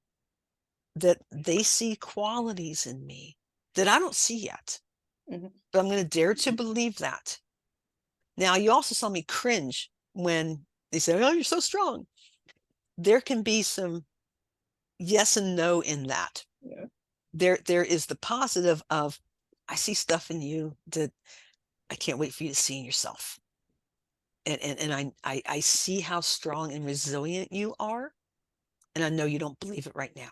that they see qualities in me that I don't see yet. Hmm. But I'm going to dare to believe that. Now, you also saw me cringe when they said, oh, you're so strong. There can be some yes and no in that. Yeah. There is the positive of, I see stuff in you that I can't wait for you to see in yourself. And I see how strong and resilient you are. And I know you don't believe it right now.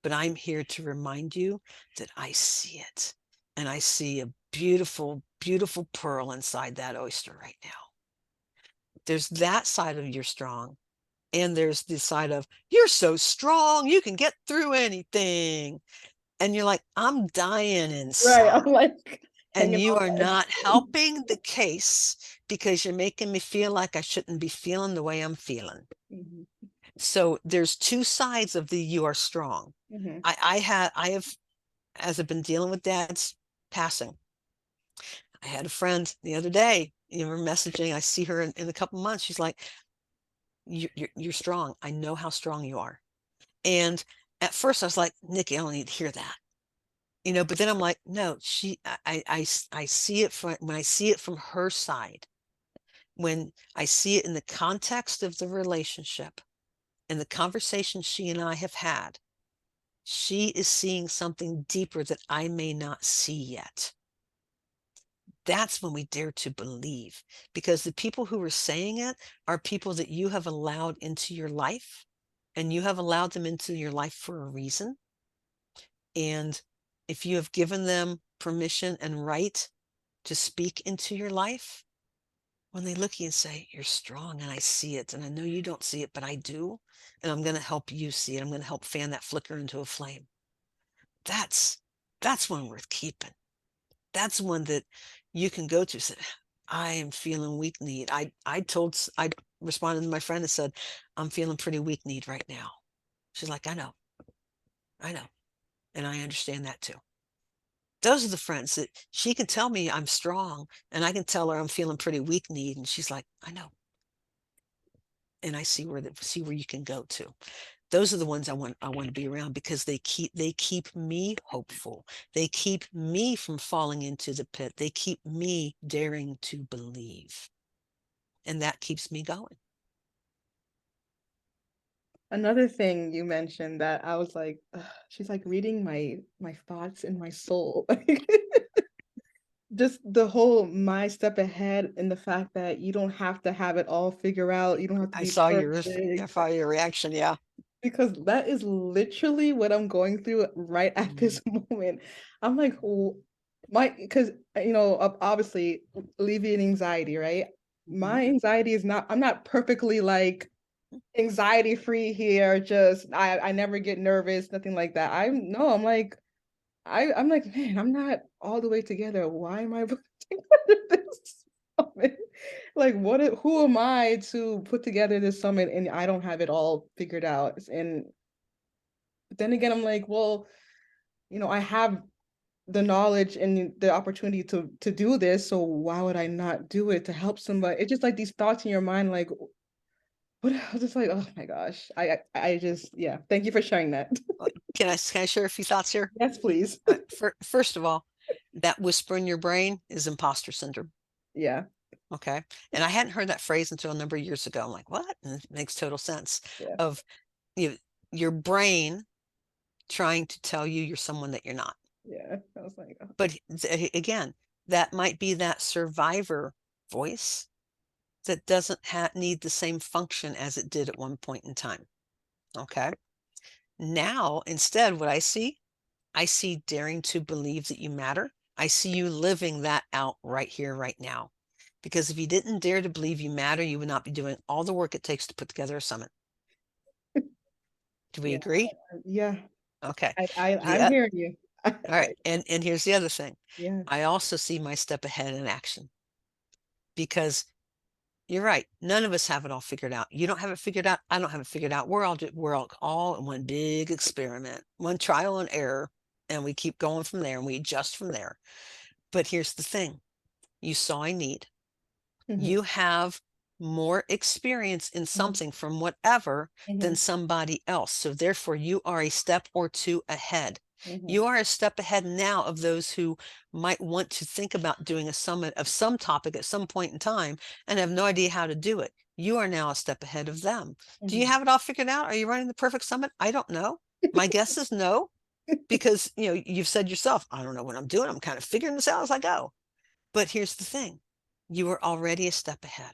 but I'm here to remind you that I see it. And I see a beautiful, beautiful pearl inside that oyster right now. There's that side of you're strong. And there's the side of you're so strong, you can get through anything. And you're like, I'm dying Right. I'm inside. like And hanging you on are by a not string. helping the case because you're making me feel like I shouldn't be feeling the way I'm feeling. Mhm, So there's two sides of the you are strong. mhm, I have, as I've been dealing with dad's passing, I had a friend the other day, we're messaging, I see her in a couple months. She's like, you're strong. I know how strong you are. And at first I was like, Nikki, I don't need to hear that. But then I'm like, no, I see it when I see it from her side, when I see it in the context of the relationship and the conversation she and I have had, she is seeing something deeper that I may not see yet. That's when we dare to believe, because the people who are saying it are people that you have allowed into your life, and you have allowed them into your life for a reason. And if you have given them permission and right to speak into your life, when they look at you and say, you're strong and I see it, and I know you don't see it, but I do, and I'm going to help you see it. I'm going to help fan that flicker into a flame. That's one worth keeping. That's one that you can go to. Say, I am feeling weak need. I responded to my friend and said, I'm feeling pretty weak need right now. She's like, I know. And I understand that too. Those are the friends that she can tell me I'm strong, and I can tell her I'm feeling pretty weak need. And she's like, I know. And I see where you can go to. Those are the ones I want to be around, because they keep me hopeful. They keep me from falling into the pit. They keep me daring to believe. And that keeps me going. Another thing you mentioned that I was like, "Ugh," she's like reading my thoughts in my soul. Just the whole my step ahead, and the fact that you don't have to have it all figured out. You don't have to I be saw your I perfect, saw your reaction. Yeah. because that is literally what I'm going through right at Mm, this moment. I'm like, my, because obviously alleviate anxiety, right? mhm. My anxiety is not. I'm not perfectly like anxiety free here. Just I never get nervous, nothing like that. I'm no. I'm like I'm like, man, I'm not all the way together. Why am I putting together this summit? Like, who am I to put together this summit and I don't have it all figured out? And then again, I'm like, well, I have the knowledge and the opportunity to do this, so why would I not do it to help somebody? It's just like these thoughts in your mind, like, what? I was just like, oh my gosh, I just, yeah. Thank you for sharing that. Can I share a few thoughts here? Yes, please. First of all, that whisper in your brain is imposter syndrome. Yeah, Okay. And I hadn't heard that phrase until a number of years ago. I'm like, what? And it makes total sense. yeah, Of you, your brain trying to tell you you're someone that you're not. yeah. I was like, oh. But again, that might be that survivor voice that doesn't need the same function as it did at one point in time. Okay. Now, instead, what I see daring to believe that you matter. I see you living that out right here, right now. Because if you didn't dare to believe you matter, you would not be doing all the work it takes to put together a summit. Do we Yeah, agree? yeah. Okay. I'm hearing you. All right. And here's the other thing. Yeah. I also see my step ahead in action, because you're right. None of us have it all figured out. You don't have it figured out. I don't have it figured out. We're all in one big experiment, one trial and error, and we keep going from there, and we adjust from there. But here's the thing. You saw a need. Mhm, You have more experience in mhm, something from whatever than mhm, somebody else. So therefore, you are a step or two ahead. mhm, You are a step ahead now of those who might want to think about doing a summit of some topic at some point in time and have no idea how to do it. You are now a step ahead of them. Do you mhm. have it all figured out? Are you running the perfect summit? I don't know. My guess is no, because you've said yourself, I don't know what I'm doing. I'm kind of figuring this out as I go. But here's the thing. You are already a step ahead.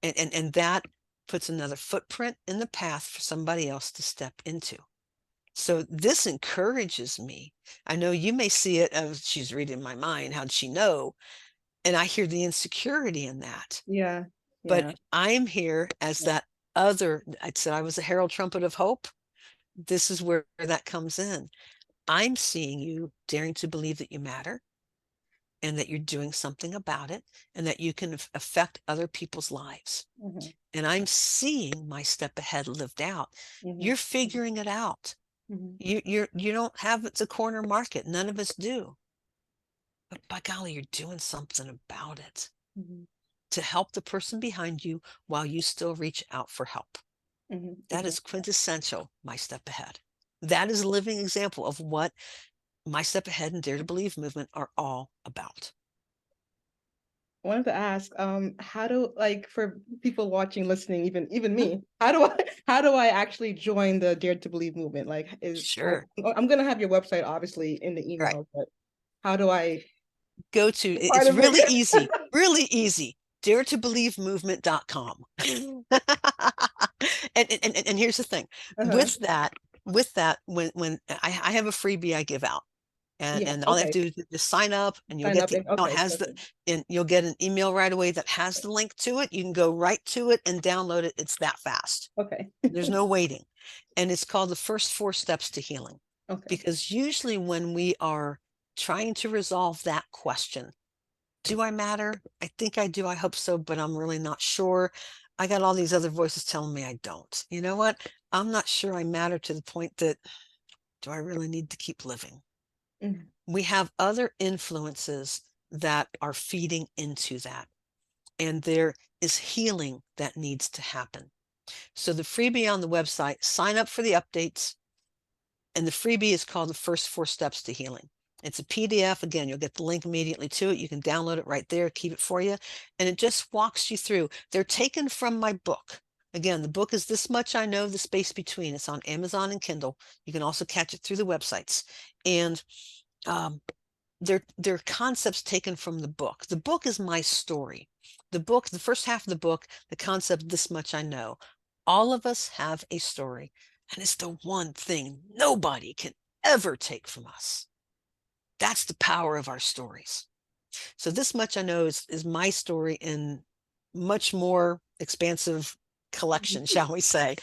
And that puts another footprint in the path for somebody else to step into. So this encourages me. I know you may see it as she's reading my mind. How'd she know? And I hear the insecurity in that. Yeah. But Yeah. I'm here as Yeah. that other, I said I was a herald trumpet of hope. This is where that comes in. I'm seeing you daring to believe that you matter and that you're doing something about it and that you can affect other people's lives. Mhm. And I'm seeing my step ahead lived out. Mhm. You're figuring it out. Mhm. You don't have it's a corner market. None of us do. But by golly, you're doing something about it Mhm. to help the person behind you while you still reach out for help. Mhm. That is quintessential, my step ahead. That is a living example of what my step ahead and Dare to Believe movement are all about. I wanted to ask, how do, like, for people watching, listening, even Mhm. me, how do I how do I actually join the Dare to Believe movement? Like, Sure. I'm gonna have your website obviously in the Right. email, but how do I Go to be part it's of really it? easy, really easy. daretobelievemovement.com. And here's the thing. Uh-huh. With that, when I have a freebie I give out. Yeah. And all they have Okay. to do is just sign up and you'll Sign get up the and email. It okay. has Perfect. and you'll get an email right away that has the link to it. You can go right to it and download it. It's that fast. Okay. There's no waiting. And it's called the first 4 steps to healing. Okay. Because usually when we are trying to resolve that question, do I matter? I think I do. I hope so, but I'm really not sure. I got all these other voices telling me I don't. You know what? I'm not sure I matter to the point that do I really need to keep living? Mhm. We have other influences that are feeding into that. And there is healing that needs to happen. So the freebie on the website, sign up for the updates. And the freebie is called the first 4 steps to healing. It's a PDF. Again, you'll get the link immediately to it. You can download it right there, keep it for you. And it just walks you through. They're taken from my book. Again, the book is This Much I Know, The Space Between. It's on Amazon and Kindle. You can also catch it through the websites. And um, they're concepts taken from the book. The book is my story. The book, the first half of the book, the concept, This Much I Know. All of us have a story, and it's the one thing nobody can ever take from us. That's the power of our stories. So This Much I Know is my story in much more expansive collection, shall we say.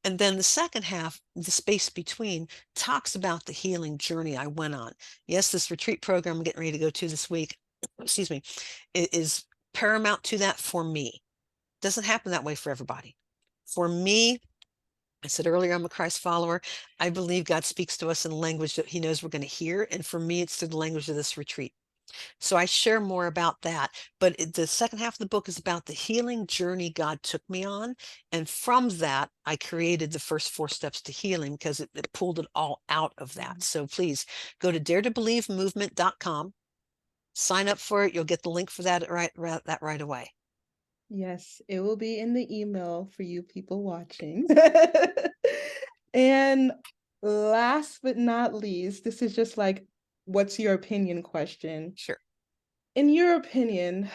And then the second half, the space between, talks about the healing journey I went on. Yes, this retreat program I'm getting ready to go to this week, excuse me, is paramount to that for me. Doesn't happen that way for everybody. For me, I said earlier, I'm a Christ follower. I believe God speaks to us in language that he knows we're going to hear. And for me, it's through the language of this retreat. So I share more about that. But the second half of the book is about the healing journey God took me on. And from that, I created the first 4 steps to healing because it pulled it all out of that. So please go to daretobelievemovement.com, sign up for it. You'll get the link for that right away. Yes, it will be in the email for you people watching. And last but not least, this is just like, what's your opinion question? Sure. In your opinion,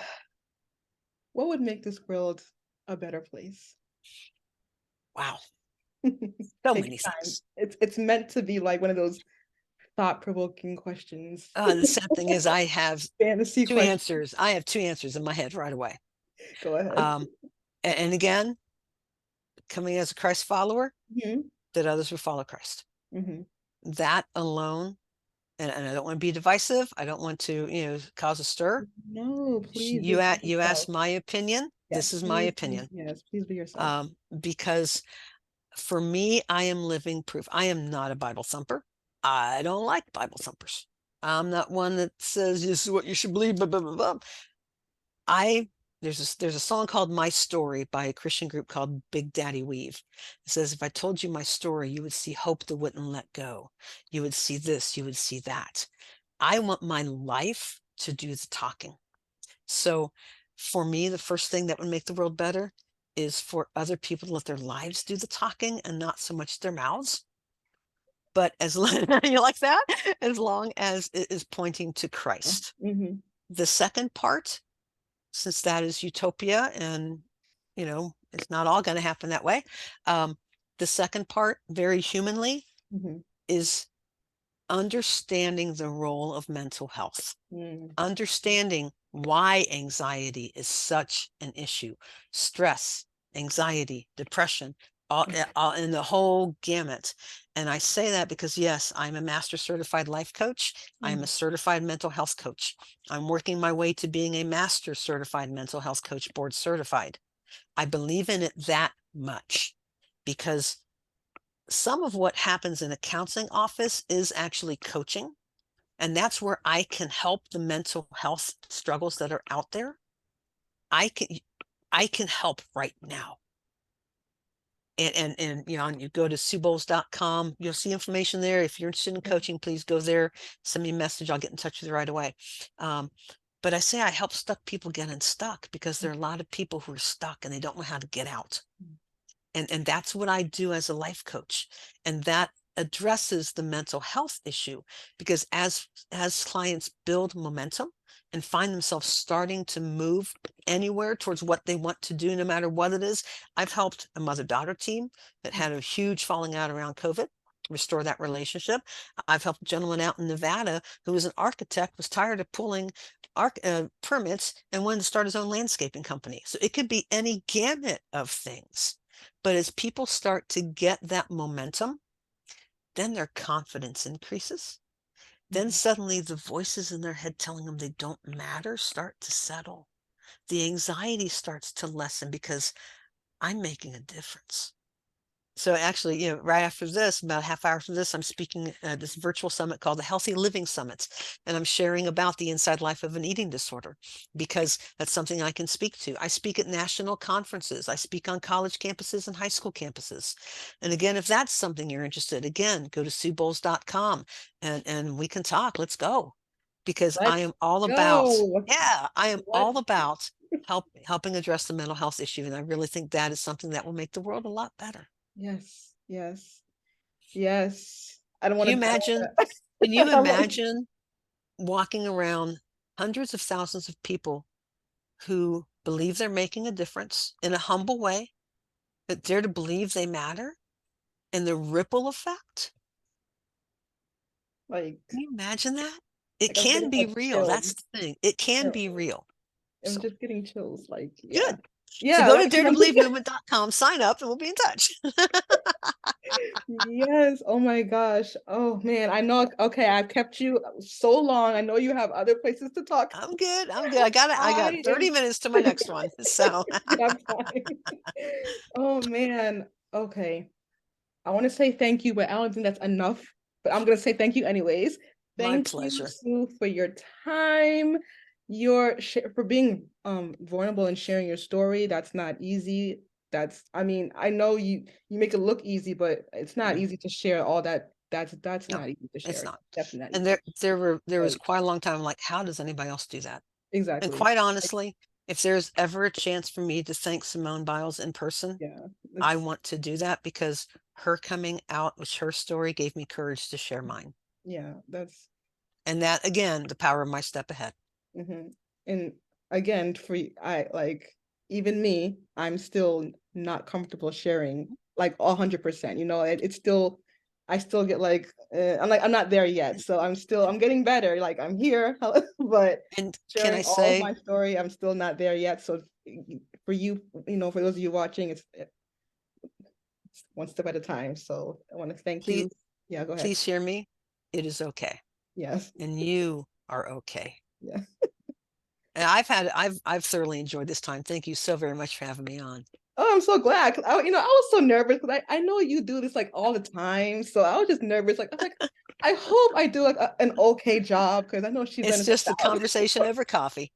what would make this world a better place? Wow. So Take many your time. things. It's meant to be like one of those thought-provoking questions. The sad thing is I have Fantasy two question. answers. I have 2 answers in my head right away. Go ahead. Um, and again, coming as a Christ follower, Mhm, that others would follow Christ. mhm. That alone, and I don't want to be divisive. I don't want to, cause a stir. No, please You just be you asked yourself. my opinion. Yes, This is my please, please, opinion. yes, please be yourself. Because for me, I am living proof. I am not a Bible thumper. I don't like Bible thumpers. I'm not one that says this is what you should believe. Blah, blah, blah, blah. I there's a song called My Story by a Christian group called Big Daddy Weave. It says, if I told you my story, you would see hope that wouldn't let go. You would see this, you would see that. I want my life to do the talking. So for me, the first thing that would make the world better is for other people to let their lives do the talking and not so much their mouths. But as long you like that, as long as it is pointing to Christ. Mhm. The second part, since that is utopia and it's not all going to happen that way. The second part, very humanly, Mhm. is understanding the role of mental health, Mm, understanding why anxiety is such an issue, stress, anxiety, depression, all in the whole gamut. And I say that because, yes, I'm a master certified life coach. I'm a mm, certified mental health coach. I'm working my way to being a master certified mental health coach, board certified. I believe in it that much because some of what happens in a counseling office is actually coaching. And that's where I can help the mental health struggles that are out there. I can I can help right now. And you know, and you go to SueBowles.com, you'll see information there. If you're interested in mm, coaching, please go there, send me a message. I'll get in touch with you right away. Um, but I say I help stuck people get unstuck because there are a lot of people who are stuck and they don't know how to get out. mm, And that's what I do as a life coach. And that addresses the mental health issue because as clients build momentum and find themselves starting to move anywhere towards what they want to do, no matter what it is. I've helped a mother-daughter team that mm. had a huge falling out around COVID restore that relationship. I've helped a gentleman out in Nevada who was an architect, was tired of pulling permits and wanted to start his own landscaping company. So it could be any gamut of things. But as people start to get that momentum, then their confidence increases. Then Mhm. suddenly the voices in their head telling them they don't matter start to settle. The anxiety starts to lessen because I'm making a difference. So actually, you know, right after this, about a half hour after this, I'm speaking at this virtual summit called the Healthy Living Summit. And I'm sharing about the inside life of an eating disorder because that's something I can speak to. I speak at national conferences. I speak on college campuses and high school campuses. And again, if that's something you're interested, again, go to SueBowles.com and we can talk. Let's go. Because I Let's am all about, go. yeah, I am all Let's about helping address the mental health issue. And I really think that is something that will make the world a lot better. yes, yes, yes. I don't Can you want imagine? to. Can you I'm like, imagine walking around hundreds of thousands of people who believe they're making a difference in a humble way, that dare to believe they matter, and the ripple effect? like, Can you imagine that? It I'm can getting be like real. chills. That's the thing. It can Chills. be real. I'm So just getting chills. Like, yeah, good. So yeah. go Like, to 'cause I'm just daretobelievemovement.com, sign up, and we'll be in touch. yes. Oh my gosh. Oh man. I know. Okay, I've kept you so long. I know you have other places to talk. I'm good. I'm good. I got it. I got I 30 am. minutes to my next one. So You have time. Oh man. Okay. I want to say thank you, but I don't think that's enough. But I'm gonna say thank you anyways. my Thank you, pleasure. Sue, for your time, for being vulnerable and sharing your story. That's not easy. I mean, I know you make it look easy, but it's not Mm-mm. easy to share all that. That's No, not easy to it's share. not. Definitely not And easy. there was But quite a long time, like, how does anybody else do that? And exactly. quite Like, honestly, if there's ever a chance for me to thank Simone Biles in person, yeah. I It's want to do that because her coming out with her story gave me courage to share mine. yeah, that's And that, again, the power of my step ahead. and again I like even me, I'm still not comfortable sharing like 100%, it's still I still get like I'm like I'm not there yet, so I'm getting better, like I'm here but And can I sharing all of say, my story, I'm still not there yet. So for you, for those of you watching, it's one step at a time. So I want to thank please, you. Yeah, go ahead. please hear me. It is okay. Yes. And you are okay. Yeah. And I've thoroughly enjoyed this time. Thank you so very much for having me on. Oh, I'm so glad. 'Cause I was so nervous because I know you do this like all the time. So I was just nervous. Like, I was like, I hope I do like an okay job because I know she's done It's this a just a thousand. conversation over coffee.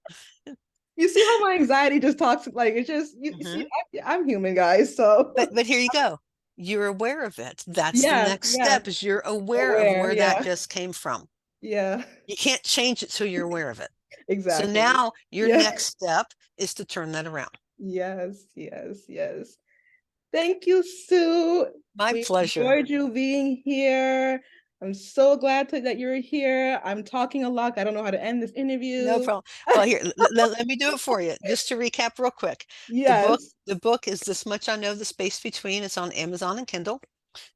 You see how my anxiety just talks like it's just you see Mhm. I'm human, guys. So But here you go. You're aware of it. That's the yeah, next yeah, step is you're aware of aware. where that Yeah, just came from. yeah, You can't change it till you're aware of it. So exactly. now your Yeah. next step is to turn that around. Yes, yes, yes. Thank you, Sue. My We pleasure. enjoyed you being here. I'm so glad that you're here. I'm talking a lot. I don't know how to end this No interview. problem. Well, here, let me do it for you. Just to recap real quick. Yes. The book is This Much I Know, The Space Between. It's on Amazon and Kindle.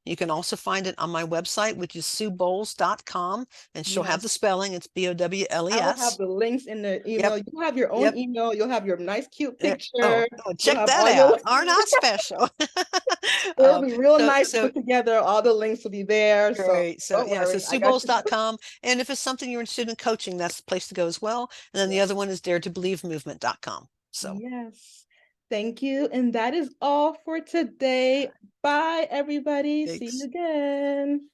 You can also find it on my website, which is SueBowles.com, and she'll have the Yes. spelling. It's I will have BOWLES. the links in the email. Yep. You have your own Yep. email. You'll have your nice, cute Oh, picture. oh, You'll check have that all your, out. Aren't I special? it'll be real so, nice so put together. All the links will be there. So great. So don't yeah, so worry. I got you. SueBowles.com. And if it's something you're interested in coaching, that's the place to go as well. And then the Yes. other one is daretobelievemovement.com. So Yes. Thank you. And that is all for today. Bye, everybody. See you thanks. again.